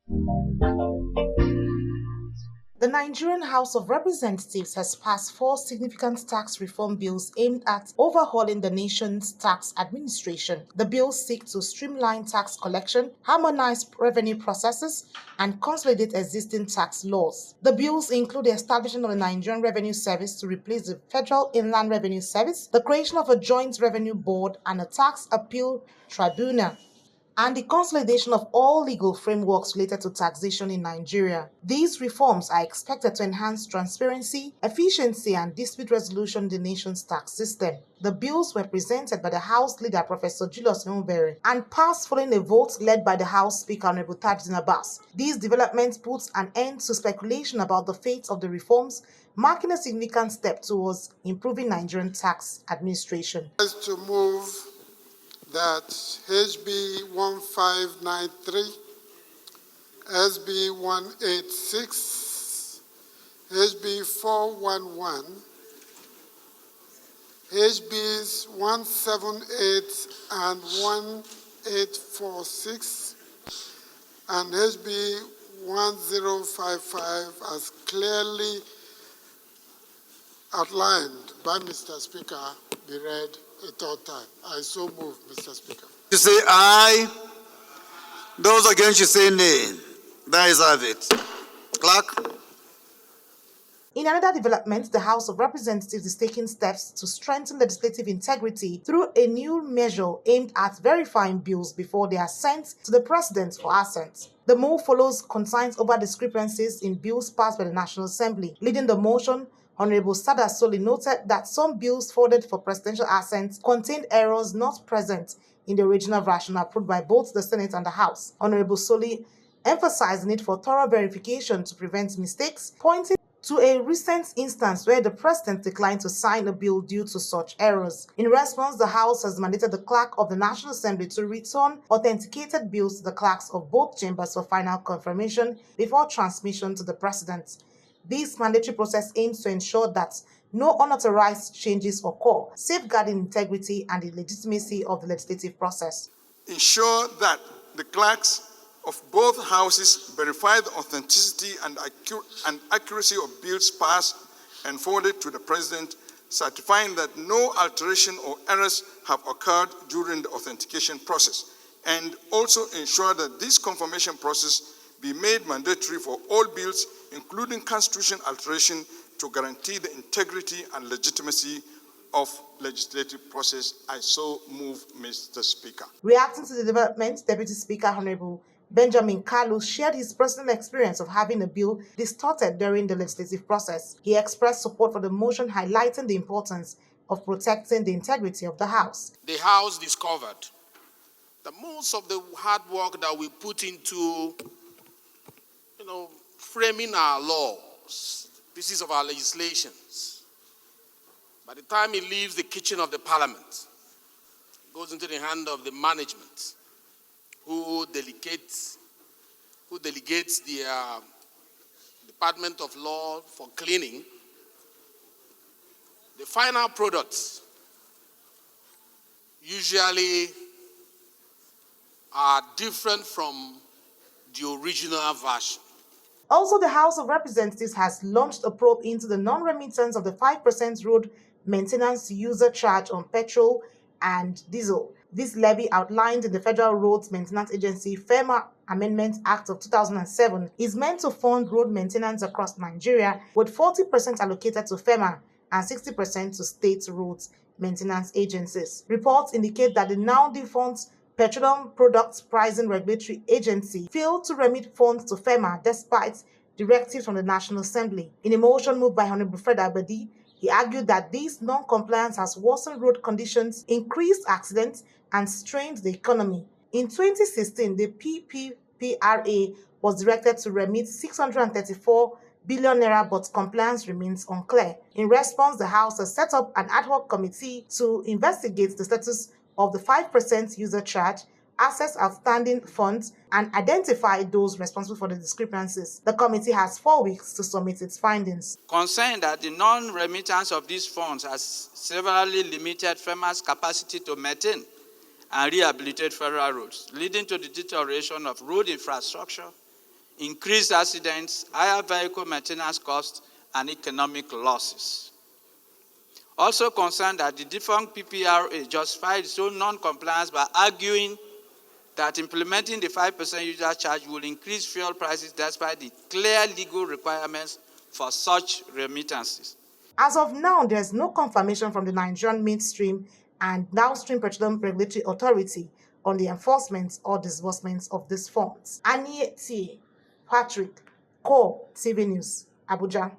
The Nigerian House of Representatives has passed four significant tax reform bills aimed at overhauling the nation's tax administration. The bills seek to streamline tax collection, harmonize revenue processes, and consolidate existing tax laws. The bills include the establishment of the Nigerian Revenue Service to replace the Federal Inland Revenue Service, the creation of a joint revenue board, and a tax appeal tribunal, and the consolidation of all legal frameworks related to taxation in Nigeria. These reforms are expected to enhance transparency, efficiency, and dispute resolution in the nation's tax system. The bills were presented by the House Leader, Professor Julius Nwubere, and passed following a vote led by the House Speaker, Honorable Tajudeen Abbas. These developments put an end to speculation about the fate of the reforms, marking a significant step towards improving Nigerian tax administration. To move that HB 1593, SB 186, HB 411, HBs 178 and 1846, and HB 1055 as clearly outlined by Mr. Speaker be read a third time. I so move, Mr. Speaker. You say aye. Those against you say nay. That is have it. Clerk. In another development, the House of Representatives is taking steps to strengthen legislative integrity through a new measure aimed at verifying bills before they are sent to the President for assent. The move follows concerns over discrepancies in bills passed by the National Assembly. Leading the motion, Honorable Sada Soli noted that some bills forwarded for presidential assent contained errors not present in the original version approved by both the Senate and the House. Honorable Soli emphasized the need for thorough verification to prevent mistakes, pointing to a recent instance where the President declined to sign a bill due to such errors. In response, the House has mandated the Clerk of the National Assembly to return authenticated bills to the clerks of both chambers for final confirmation before transmission to the President. This mandatory process aims to ensure that no unauthorized changes occur, safeguarding integrity and the legitimacy of the legislative process. Ensure that the clerks of both houses verify the authenticity and accuracy of bills passed and forwarded to the President, certifying that no alteration or errors have occurred during the authentication process, and also ensure that this confirmation process be made mandatory for all bills, including constitution alteration, to guarantee the integrity and legitimacy of legislative process. I so move, Mr. Speaker. Reacting to the development, Deputy Speaker Honorable Benjamin Kalu shared his personal experience of having a bill distorted during the legislative process. He expressed support for the motion, highlighting the importance of protecting the integrity of the House. The House discovered that most of the hard work that we put into framing our laws, pieces of our legislations, by the time it leaves the kitchen of the Parliament, it goes into the hand of the management, who delegates the Department of Law for cleaning. The final products usually are different from the original version. Also, the House of Representatives has launched a probe into the non-remittance of the 5% road maintenance user charge on petrol and diesel. This levy, outlined in the Federal Roads Maintenance Agency FEMA Amendment Act of 2007, is meant to fund road maintenance across Nigeria, with 40% allocated to FEMA and 60% to state roads maintenance agencies. Reports indicate that the now defunct Petroleum Products Pricing Regulatory Agency failed to remit funds to FEMA despite directives from the National Assembly. In a motion moved by Honorable Fred Abedi, he argued that this non-compliance has worsened road conditions, increased accidents, and strained the economy. In 2016, the PPPRA was directed to remit 634 billion naira, but compliance remains unclear. In response, the House has set up an ad hoc committee to investigate the status of the 5% user charge, assess outstanding funds, and identify those responsible for the discrepancies. The committee has 4 weeks to submit its findings. Concerned that the non-remittance of these funds has severely limited FEMA's capacity to maintain and rehabilitate federal roads, leading to the deterioration of road infrastructure, increased accidents, higher vehicle maintenance costs, and economic losses. Also concerned that the defunct PPRA justified its own non-compliance by arguing that implementing the 5% user charge will increase fuel prices despite the clear legal requirements for such remittances. As of now, there's no confirmation from the Nigerian Midstream and Downstream Petroleum Regulatory Authority on the enforcement or disbursement of these funds. Annie T. Patrick, Co TV News, Abuja.